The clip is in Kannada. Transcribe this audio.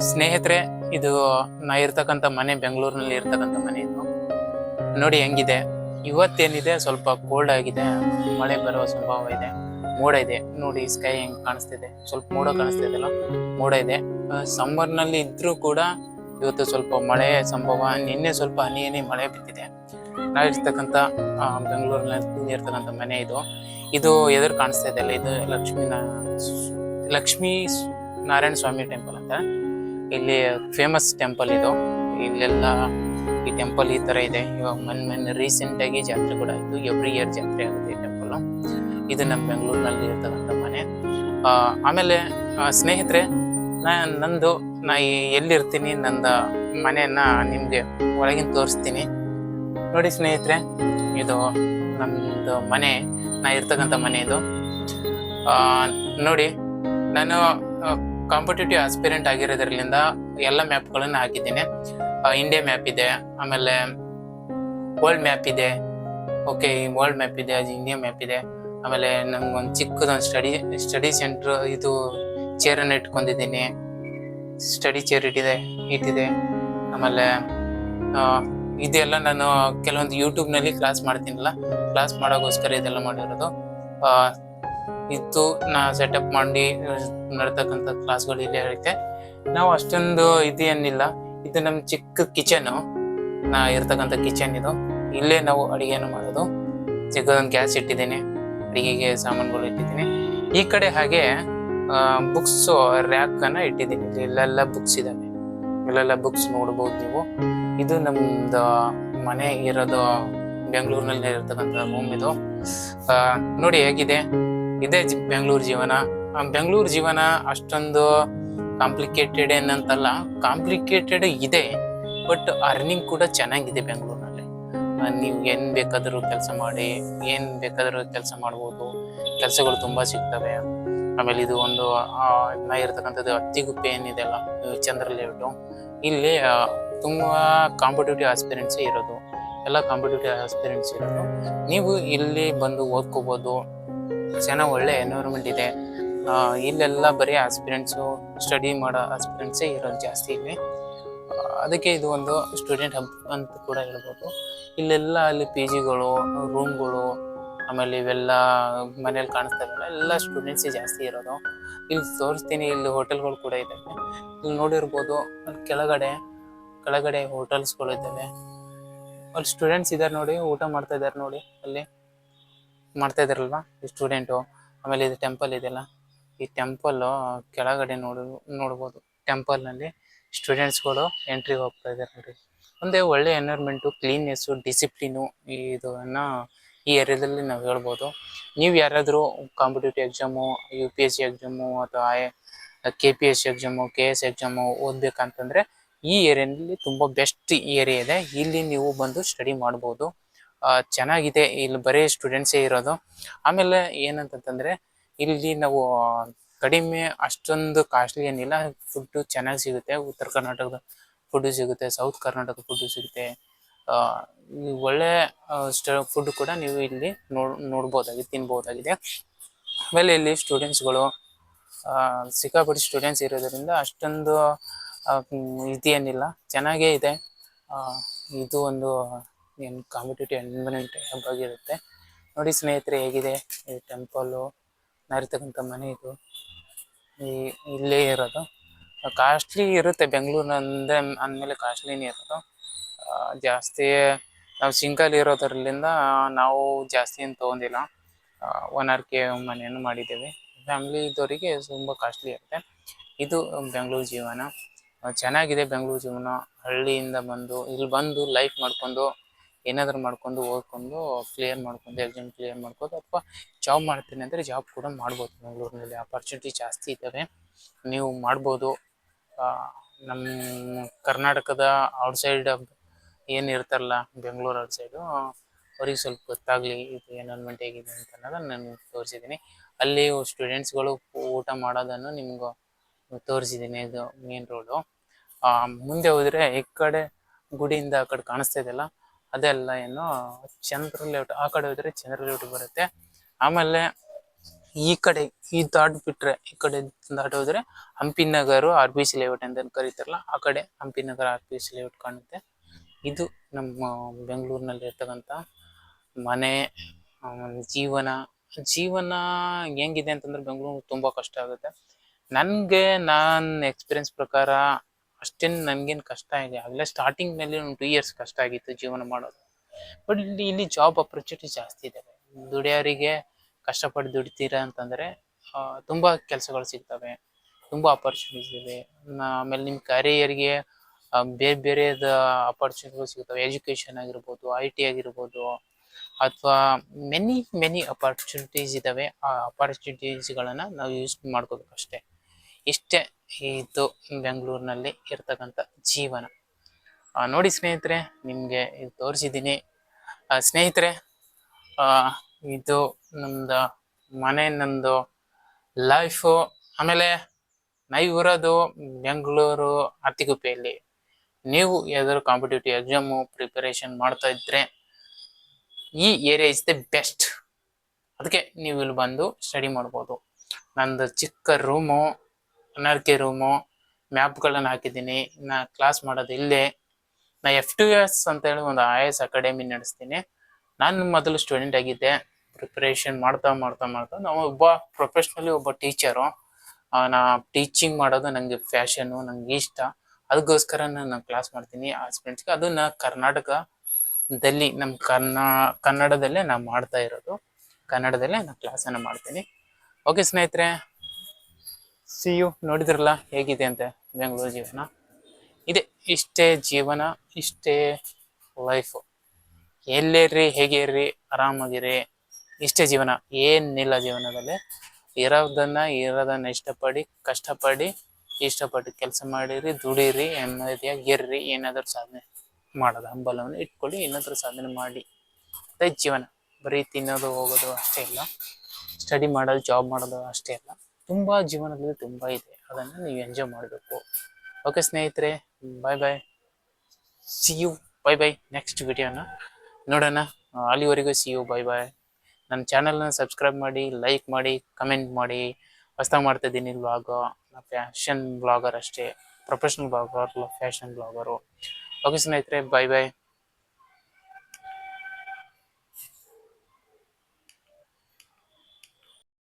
ಸ್ನೇಹಿತರೆ, ಇದು ನಾ ಇರ್ತಕ್ಕಂಥ ಮನೆ ಬೆಂಗಳೂರಿನಲ್ಲಿ ಇರ್ತಕ್ಕಂಥ ಮನೆ ಇದು. ನೋಡಿ ಹೆಂಗಿದೆ. ಇವತ್ತೇನಿದೆ ಸ್ವಲ್ಪ ಕೋಲ್ಡ್ ಆಗಿದೆ, ಮಳೆ ಬರುವ ಸಂಭವ ಇದೆ, ಮೋಡ ಇದೆ. ನೋಡಿ ಸ್ಕೈ ಹೆಂಗ್ ಕಾಣಿಸ್ತಿದೆ, ಸ್ವಲ್ಪ ಮೋಡ ಕಾಣಿಸ್ತಿದೆಲ್ಲ, ಮೋಡ ಇದೆ. ಸಮ್ಮರ್ ನಲ್ಲಿ ಇದ್ರೂ ಕೂಡ ಇವತ್ತು ಸ್ವಲ್ಪ ಮಳೆ ಸಂಭವ. ನಿನ್ನೆ ಸ್ವಲ್ಪ ಹನಿ ಮಳೆ ಬಿದ್ದಿದೆ. ನಾವಿರ್ತಕ್ಕಂಥ ಬೆಂಗಳೂರಿನಲ್ಲಿ ಇರ್ತಕ್ಕಂಥ ಮನೆ ಇದು. ಇದು ಎದುರು ಕಾಣಿಸ್ತಾ ಇದೆ ಅಲ್ಲ, ಇದು ಲಕ್ಷ್ಮೀ ನಾರಾಯಣ ಸ್ವಾಮಿ ಟೆಂಪಲ್ ಅಂತ. ಇಲ್ಲಿ ಫೇಮಸ್ ಟೆಂಪಲ್ ಇದು. ಇಲ್ಲೆಲ್ಲ ಈ ಟೆಂಪಲ್ ಈ ತರ ಇದೆ. ಇವಾಗ ಮೊನ್ನೆ ರೀಸೆಂಟ್ ಆಗಿ ಜಾತ್ರೆ ಕೂಡ ಆಯ್ತು. ಎವ್ರಿ ಇಯರ್ ಜಾತ್ರೆ ಆಗುತ್ತೆ ಈ ಟೆಂಪಲ್. ಇದು ನಮ್ಮ ಬೆಂಗಳೂರಿನಲ್ಲಿ ಇರ್ತಕ್ಕಂಥ ಮನೆ. ಆಮೇಲೆ ಸ್ನೇಹಿತರೆ, ನಾ ಎಲ್ಲಿರ್ತೀನಿ, ನಂದ ಮನೆಯನ್ನ ನಿಮ್ಗೆ ಒಳಗಿನ ತೋರಿಸ್ತೀನಿ. ನೋಡಿ ಸ್ನೇಹಿತರೆ, ಇದು ನಮ್ದು ಮನೆ, ನಾ ಇರ್ತಕ್ಕಂಥ ಮನೆ ಇದು. ನೋಡಿ, ನಾನು ಕಾಂಪಿಟೇಟಿವ್ ಆಸ್ಪಿರೆಂಟ್ ಆಗಿರೋದ್ರಿಂದ ಎಲ್ಲ ಮ್ಯಾಪ್ಗಳನ್ನ ಹಾಕಿದ್ದೀನಿ. ಇಂಡಿಯಾ ಮ್ಯಾಪ್ ಇದೆ, ಆಮೇಲೆ ವರ್ಲ್ಡ್ ಮ್ಯಾಪ್ ಇದೆ. ಓಕೆ, ವರ್ಲ್ಡ್ ಮ್ಯಾಪ್ ಇದೆ, ಇಂಡಿಯಾ ಮ್ಯಾಪ್ ಇದೆ. ಆಮೇಲೆ ನಮ್ಗೊಂದು ಚಿಕ್ಕದೊಂದು ಸ್ಟಡಿ ಸೆಂಟರ್ ಇದು ಚೇರನ್ನು ಇಟ್ಕೊಂಡಿದ್ದೀನಿ. ಸ್ಟಡಿ ಚೇರ್ ಇಟ್ಟಿದೆ. ಆಮೇಲೆ ಇದೆಲ್ಲ ನಾನು ಕೆಲವೊಂದು ಯೂಟ್ಯೂಬ್ನಲ್ಲಿ ಕ್ಲಾಸ್ ಮಾಡ್ತೀನಲ್ಲ, ಕ್ಲಾಸ್ ಮಾಡೋಕ್ಕೋಸ್ಕರ ಇದೆಲ್ಲ ಮಾಡಿರೋದು. ಇದು ನಾ ಸೆಟಪ್ ಮಾಡಿ ನಡ್ತಕ್ಕಂಥ ಕ್ಲಾಸ್ಗಳು ಇಲ್ಲೇ ಇರುತ್ತೆ. ನಾವು ಅಷ್ಟೊಂದು ಏನಿಲ್ಲ. ಇದು ನಮ್ಮ ಚಿಕ್ಕ ಕಿಚನ್, ನಾ ಇರ್ತಕ್ಕಂಥ ಕಿಚನ್ ಇದು. ಇಲ್ಲೇ ನಾವು ಅಡಿಗೆಯನ್ನು ಮಾಡೋದು. ಚಿಕ್ಕದೊಂದು ಗ್ಯಾಸ್ ಇಟ್ಟಿದ್ದೀನಿ, ಅಡಿಗೆಗೆ ಸಾಮಾನುಗಳು ಇಟ್ಟಿದ್ದೀನಿ. ಈ ಕಡೆ ಹಾಗೆ ಬುಕ್ಸ್ ರ್ಯಾಕ್ ಅನ್ನ ಇಟ್ಟಿದ್ದೀನಿ. ಇಲ್ಲೆಲ್ಲ ಬುಕ್ಸ್ ಇದಾವೆ, ಇಲ್ಲೆಲ್ಲ ಬುಕ್ಸ್ ನೋಡ್ಬೋದು ನೀವು. ಇದು ನಮ್ದು ಮನೆ ಇರೋದು ಬೆಂಗಳೂರಿನಲ್ಲಿ ಇರ್ತಕ್ಕಂಥ ರೂಮ್ ಇದು. ನೋಡಿ ಹೇಗಿದೆ. ಇದೇ ಬೆಂಗಳೂರು ಜೀವನ. ಬೆಂಗಳೂರು ಜೀವನ ಅಷ್ಟೊಂದು ಕಾಂಪ್ಲಿಕೇಟೆಡ್ ಏನಂತಲ್ಲ, ಕಾಂಪ್ಲಿಕೇಟೆಡ್ ಇದೆ, ಬಟ್ ಅರ್ನಿಂಗ್ ಕೂಡ ಚೆನ್ನಾಗಿದೆ ಬೆಂಗಳೂರಿನಲ್ಲಿ. ನೀವು ಏನ್ ಬೇಕಾದರೂ ಕೆಲಸ ಮಾಡಿ, ಏನ್ ಬೇಕಾದರೂ ಕೆಲಸ ಮಾಡ್ಬೋದು. ಕೆಲಸಗಳು ತುಂಬಾ ಸಿಗ್ತವೆ. ಆಮೇಲೆ ಇದು ಒಂದು ನಾ ಇರ್ತಕ್ಕಂಥದ್ದು ಅತ್ತಿಗುಪ್ಪೆ ಏನಿದೆ ಅಲ್ಲ, ಚಂದ್ರ ಲೇಔಟ್, ಇಲ್ಲಿ ತುಂಬಾ ಕಾಂಪಿಟೇಟಿವ್ ಆಸ್ಪಿರೆಂಟ್ಸ್ ಇರೋದು. ಎಲ್ಲ ಕಾಂಪಿಟೇಟಿವ್ ಆಸ್ಪಿರೆಂಟ್ಸ್ ಇರೋದು. ನೀವು ಇಲ್ಲಿ ಬಂದು ಓದ್ಕೋಬಹುದು. ಚೆನ್ನಾಗಿ ಒಳ್ಳೆ ಎನ್ವೈರನ್ಮೆಂಟ್ ಇದೆ. ಇಲ್ಲೆಲ್ಲ ಬರೀ ಆಸ್ಪಿರೆಂಟ್ಸು, ಸ್ಟಡಿ ಮಾಡೋ ಆಸ್ಪಿರೆಂಟ್ಸೇ ಇರೋದು ಜಾಸ್ತಿ ಇಲ್ಲಿ. ಅದಕ್ಕೆ ಇದು ಒಂದು ಸ್ಟೂಡೆಂಟ್ ಹಬ್ ಅಂತ ಕೂಡ ಹೇಳ್ಬೋದು. ಇಲ್ಲೆಲ್ಲ ಅಲ್ಲಿ ಪಿ ಜಿಗಳು, ರೂಮ್ಗಳು, ಆಮೇಲೆ ಇವೆಲ್ಲ ಮನೇಲಿ ಕಾಣಿಸ್ತಾವಲ್ಲ, ಎಲ್ಲ ಸ್ಟೂಡೆಂಟ್ಸೇ ಜಾಸ್ತಿ ಇರೋದು. ಇಲ್ಲಿ ತೋರಿಸ್ತೀನಿ, ಇಲ್ಲಿ ಹೋಟೆಲ್ಗಳು ಕೂಡ ಇದ್ದಾವೆ. ಇಲ್ಲಿ ನೋಡಿರ್ಬೋದು, ಅಲ್ಲಿ ಕೆಳಗಡೆ ಹೋಟೆಲ್ಸ್ಗಳು ಇದ್ದಾವೆ. ಅಲ್ಲಿ ಸ್ಟೂಡೆಂಟ್ಸ್ ಇದ್ದಾರೆ ನೋಡಿ, ಊಟ ಮಾಡ್ತಾ ಇದ್ದಾರೆ ನೋಡಿ, ಅಲ್ಲಿ ಮಾಡ್ತಾ ಇದಾರಲ್ವಾ ಈ ಸ್ಟೂಡೆಂಟು. ಆಮೇಲೆ ಇದು ಟೆಂಪಲ್ ಇದೆಯಲ್ಲ, ಈ ಟೆಂಪಲ್ ಕೆಳಗಡೆ ನೋಡ್ಬೋದು. ಟೆಂಪಲ್ ನಲ್ಲಿ ಸ್ಟೂಡೆಂಟ್ಸ್ಗಳು ಎಂಟ್ರಿ ಹೋಗ್ತಾ ಇದ್ದಾರೆ ನೋಡಿ. ಒಂದೇ ಒಳ್ಳೆ ಎನ್ವೈರ್ಮೆಂಟು, ಕ್ಲೀನ್ನೆಸ್ಸು, ಡಿಸಿಪ್ಲಿನು ಇದನ್ನ ಈ ಏರಿಯಾದಲ್ಲಿ ನಾವು ಹೇಳ್ಬೋದು. ನೀವು ಯಾರಾದರೂ ಕಾಂಪಿಟೇಟಿವ್ ಎಕ್ಸಾಮು, UPSC ಎಕ್ಸಾಮು ಅಥವಾ KPSC ಎಕ್ಸಾಮು, KS ಎಕ್ಸಾಮು ಓದ್ಬೇಕಂತಂದ್ರೆ ಈ ಏರಿಯಾದಲ್ಲಿ ತುಂಬಾ ಬೆಸ್ಟ್ ಏರಿಯಾ ಇದೆ. ಇಲ್ಲಿ ನೀವು ಬಂದು ಸ್ಟಡಿ ಮಾಡ್ಬೋದು. ಚೆನ್ನಾಗಿದೆ. ಇಲ್ಲಿ ಬರೀ ಸ್ಟೂಡೆಂಟ್ಸೇ ಇರೋದು. ಆಮೇಲೆ ಏನಂತಂದ್ರೆ ಇಲ್ಲಿ ನಾವು ಕಡಿಮೆ, ಅಷ್ಟೊಂದು ಕಾಸ್ಟ್ಲಿ ಏನಿಲ್ಲ. ಫುಡ್ ಚೆನ್ನಾಗಿ ಸಿಗುತ್ತೆ. ಉತ್ತರ ಕರ್ನಾಟಕದ ಫುಡ್ ಸಿಗುತ್ತೆ, ಸೌತ್ ಕರ್ನಾಟಕ ಫುಡ್ ಸಿಗುತ್ತೆ. ಒಳ್ಳೆ ಫುಡ್ ಕೂಡ ನೀವು ಇಲ್ಲಿ ನೋಡ್ಬೋದಾಗಿದೆ, ತಿನ್ಬೋದಾಗಿದೆ. ಆಮೇಲೆ ಇಲ್ಲಿ ಸ್ಟೂಡೆಂಟ್ಸ್ಗಳು ಸಿಕ್ಕಾಪಟ್ಟೆ ಸ್ಟೂಡೆಂಟ್ಸ್ ಇರೋದ್ರಿಂದ ಅಷ್ಟೊಂದು ಇದೇನಿಲ್ಲ, ಚೆನ್ನಾಗೇ ಇದೆ. ಇದು ಒಂದು ಏನು ಕಾಂಪಿಟೇಟಿವ್ ಎನ್ವಿರಾನ್ಮೆಂಟ್ ಹಬ್ ಆಗಿರುತ್ತೆ. ನೋಡಿ ಸ್ನೇಹಿತರೆ, ಹೇಗಿದೆ ಈ ಟೆಂಪಲ್ಲು, ನಾರಿರ್ತಕ್ಕಂಥ ಮನೆ ಇದು. ಇಲ್ಲೇ ಇರೋದು. ಕಾಸ್ಟ್ಲಿ ಇರುತ್ತೆ ಬೆಂಗಳೂರು ಅಂದಮೇಲೆ ಕಾಸ್ಟ್ಲಿನೇ ಇರೋದು. ಜಾಸ್ತಿ ನಾವು ಸಿಂಕಲ್ಲಿ ಇರೋದ್ರಲ್ಲಿಂದ ನಾವು ಜಾಸ್ತಿ ಏನು ತೊಗೊಂಡಿಲ್ಲ. 1 RK ಮನೆಯನ್ನು ಮಾಡಿದ್ದೇವೆ. ಫ್ಯಾಮಿಲಿ ಇದ್ದವರಿಗೆ ತುಂಬ ಕಾಸ್ಟ್ಲಿ ಇರುತ್ತೆ. ಇದು ಬೆಂಗಳೂರು ಜೀವನ. ಚೆನ್ನಾಗಿದೆ ಬೆಂಗಳೂರು ಜೀವನ. ಹಳ್ಳಿಯಿಂದ ಇಲ್ಲಿ ಬಂದು ಲೈಫ್ ಮಾಡ್ಕೊಂಡು, ಏನಾದರೂ ಮಾಡ್ಕೊಂಡು, ಓದ್ಕೊಂಡು ಎಕ್ಸಾಮ್ ಕ್ಲಿಯರ್ ಮಾಡ್ಕೊಂಡು, ಅಥವಾ ಜಾಬ್ ಮಾಡ್ತೀನಿ ಅಂದರೆ ಜಾಬ್ ಕೂಡ ಮಾಡ್ಬೋದು. ಬೆಂಗಳೂರಿನಲ್ಲಿ ಆಪರ್ಚುನಿಟಿ ಜಾಸ್ತಿ ಇದ್ದಾವೆ, ನೀವು ಮಾಡ್ಬೋದು. ನಮ್ಮ ಕರ್ನಾಟಕದ ಔಟ್ಸೈಡ್ ಏನಿರ್ತಾರಲ್ಲ, ಬೆಂಗಳೂರು ಔಟ್ಸೈಡು, ಅವ್ರಿಗೆ ಸ್ವಲ್ಪ ಗೊತ್ತಾಗಲಿ ಇದು ಎನ್ವೈರನ್ಮೆಂಟ್ ಹೇಗಿದೆ ಅಂತ ಅನ್ನೋದನ್ನು ನಾನು ತೋರಿಸಿದ್ದೀನಿ. ಅಲ್ಲಿ ಸ್ಟೂಡೆಂಟ್ಸ್ಗಳು ಊಟ ಮಾಡೋದನ್ನು ನಿಮ್ಗೆ ತೋರಿಸಿದ್ದೀನಿ. ಇದು ಮೇನ್ ರೋಡು. ಮುಂದೆ ಹೋದರೆ ಈ ಕಡೆ ಗುಡಿಯಿಂದ ಆ ಕಡೆ ಕಾಣಿಸ್ತಾ ಇದೆಯಲ್ಲ, ಅದೆಲ್ಲ ಏನು ಚಂದ್ರ ಲೇಔಟ್. ಆ ಕಡೆ ಹೋದರೆ ಚಂದ್ರ ಲೇಔಟ್ ಬರುತ್ತೆ. ಆಮೇಲೆ ಈ ಕಡೆ ಈ ದಾಟ್ಬಿಟ್ರೆ ಈ ಕಡೆ ದಾಟೋದ್ರೆ ಹಂಪಿ ನಗರ ಆರ್ ಬಿ ಸಿ ಲೇಔಟ್ ಅಂತ ಕರೀತಾರಲ್ಲ, ಆ ಕಡೆ ಹಂಪಿ ನಗರ ಆರ್ ಬಿ ಸಿ ಲೇಔಟ್ ಕಾಣುತ್ತೆ. ಇದು ನಮ್ಮ ಬೆಂಗಳೂರಿನಲ್ಲಿ ಇರ್ತಕ್ಕಂಥ ಮನೆ, ಜೀವನ. ಜೀವನ ಹೆಂಗಿದೆ ಅಂತಂದ್ರೆ ಬೆಂಗಳೂರು ತುಂಬಾ ಕಷ್ಟ ಆಗುತ್ತೆ. ನಾನ್ ಎಕ್ಸ್ಪೀರಿಯನ್ಸ್ ಪ್ರಕಾರ ಅಷ್ಟೇನು ನನ್ಗೇನು ಕಷ್ಟ ಇದೆ ಆಗಲೇ ಸ್ಟಾರ್ಟಿಂಗ್ ನಲ್ಲಿ ಒಂದು 2 years ಕಷ್ಟ ಆಗಿತ್ತು ಜೀವನ ಮಾಡೋದು. ಬಟ್ ಇಲ್ಲಿ ಜಾಬ್ ಅಪರ್ಚುನಿಟಿ ಜಾಸ್ತಿ ಇದಾವೆ. ದುಡಿಯೋರಿಗೆ ಕಷ್ಟಪಟ್ಟು ದುಡಿತೀರಾ ಅಂತಂದ್ರೆ ತುಂಬಾ ಕೆಲಸಗಳು ಸಿಗ್ತವೆ, ತುಂಬಾ ಅಪರ್ಚುನಿಟೀಸ್ ಇವೆ. ಆಮೇಲೆ ನಿಮ್ ಕ್ಯಾರಿಯರ್ಗೆ ಬೇರೆ ಬೇರೆದ ಅಪರ್ಚುನಿಟಿಗಳು ಸಿಗ್ತವೆ. ಎಜುಕೇಶನ್ ಆಗಿರ್ಬೋದು, IT ಆಗಿರ್ಬೋದು, ಅಥವಾ ಮೆನಿ ಅಪರ್ಚುನಿಟೀಸ್ ಇದಾವೆ. ಆ ಅಪರ್ಚುನಿಟೀಸ್ಗಳನ್ನ ನಾವು ಯೂಸ್ ಮಾಡ್ಕೋಬೇಕು ಅಷ್ಟೇ. ಇಷ್ಟೇ ಇದು ಬೆಂಗಳೂರಿನಲ್ಲಿ ಇರ್ತಕ್ಕಂಥ ಜೀವನ. ನೋಡಿ ಸ್ನೇಹಿತರೆ, ನಿಮ್ಗೆ ಇದು ತೋರಿಸಿದ್ದೀನಿ. ಸ್ನೇಹಿತರೆ, ಇದು ನಮ್ದು ಮನೆ, ನಂದು ಲೈಫು. ಆಮೇಲೆ ನಾವು ಇರೋದು ಬೆಂಗಳೂರು ಅತ್ತಿಗುಪ್ಪೆಯಲ್ಲಿ. ನೀವು ಯಾವ್ದಾದ್ರು ಕಾಂಪಿಟೇಟಿವ್ ಎಕ್ಸಾಮು ಪ್ರಿಪರೇಷನ್ ಮಾಡ್ತಾ ಇದ್ರೆ ಈ ಏರಿಯಾ ಇಸ್ ದ ಬೆಸ್ಟ್. ಅದಕ್ಕೆ ನೀವು ಇಲ್ಲಿ ಬಂದು ಸ್ಟಡಿ ಮಾಡ್ಬೋದು. ನಂದು ಚಿಕ್ಕ ರೂಮು, ಅನರ್ಕೆ ರೂಮು, ಮ್ಯಾಪ್ಗಳನ್ನು ಹಾಕಿದ್ದೀನಿ. ನಾ ಕ್ಲಾಸ್ ಮಾಡೋದು ಇಲ್ಲೇ. ನಾ F2S ಅಂತ ಹೇಳಿ ಒಂದು IAS ಅಕಾಡೆಮಿ ನಡೆಸ್ತೀನಿ. ನಾನು ಮೊದಲು ಸ್ಟೂಡೆಂಟ್ ಆಗಿದ್ದೆ. ಪ್ರಿಪರೇಷನ್ ಮಾಡ್ತಾ ನಾವು ಒಬ್ಬ ಟೀಚರು. ನಾ ಟೀಚಿಂಗ್ ಮಾಡೋದು ನನಗೆ ಫ್ಯಾಷನು, ನನಗೆ ಇಷ್ಟ. ಅದಕ್ಕೋಸ್ಕರ ನಾನು ಕ್ಲಾಸ್ ಮಾಡ್ತೀನಿ ಆ ಸ್ಟೂಡೆಂಟ್ಸ್ಗೆ. ಅದು ನಾ ಕರ್ನಾಟಕದಲ್ಲಿ, ನಮ್ಮ ಕನ್ನಡದಲ್ಲೇ ನಾನು ಮಾಡ್ತಾ ಇರೋದು. ಕನ್ನಡದಲ್ಲೇ ನಾನು ಕ್ಲಾಸನ್ನು ಮಾಡ್ತೀನಿ. ಓಕೆ ಸ್ನೇಹಿತರೆ, ಸಿ ಯು. ನೋಡಿದ್ರಲ್ಲ ಹೇಗಿದೆ ಅಂತ ಬೆಂಗಳೂರು ಜೀವನ. ಇಷ್ಟೇ ಜೀವನ, ಇಷ್ಟೇ ಲೈಫು. ಎಲ್ಲೇರ್ರಿ, ಹೇಗೆ ಇರ್ರಿ, ಆರಾಮಾಗಿರಿ. ಇಷ್ಟೇ ಜೀವನ, ಏನಿಲ್ಲ ಜೀವನದಲ್ಲಿ. ಇರೋದನ್ನ ಇಷ್ಟಪಟ್ಟು ಕೆಲಸ ಮಾಡಿರಿ, ದುಡೀರಿ, ನೆಮ್ಮದಿಯಾಗಿ ಇರ್ರಿ. ಏನಾದರೂ ಸಾಧನೆ ಮಾಡೋದು ಹಂಬಲವನ್ನು ಇಟ್ಕೊಳ್ಳಿ, ಏನಾದರೂ ಸಾಧನೆ ಮಾಡಿ. ಅದೇ ಜೀವನ. ಬರೀ ತಿನ್ನೋದು ಹೋಗೋದು ಅಷ್ಟೇ ಇಲ್ಲ, ಸ್ಟಡಿ ಮಾಡೋದು, ಜಾಬ್ ಮಾಡೋದು ಅಷ್ಟೇ ಇಲ್ಲ. ತುಂಬಾ ಜೀವನದಲ್ಲಿ ತುಂಬಾ ಇದೆ, ಅದನ್ನು ನೀವು ಎಂಜಾಯ್ ಮಾಡಬೇಕು. ಓಕೆ ಸ್ನೇಹಿತರೆ, bye. See you. Bye next ವಿಡಿಯೋನ ನೋಡೋಣ. ಅಲ್ಲಿವರೆಗೂ ಸಿ ಯು, ಬಾಯ್. ನನ್ನ ಚಾನಲ್ನ ಸಬ್ಸ್ಕ್ರೈಬ್ ಮಾಡಿ, ಲೈಕ್ ಮಾಡಿ, ಕಮೆಂಟ್ ಮಾಡಿ. ಹೊಸ್ದಾಗಿ ಮಾಡ್ತಾ ಇದ್ದೀನಿ ವ್ಲಾಗ್. ಫ್ಯಾಷನ್ ಬ್ಲಾಗರ್ ಅಷ್ಟೇ, ಪ್ರೊಫೆಷನಲ್ ಬ್ಲಾಗರ್ ಅಲ್ಲ, ಫ್ಯಾಷನ್ ಬ್ಲಾಗರು. ಓಕೆ ಸ್ನೇಹಿತರೆ, ಬಾಯ್.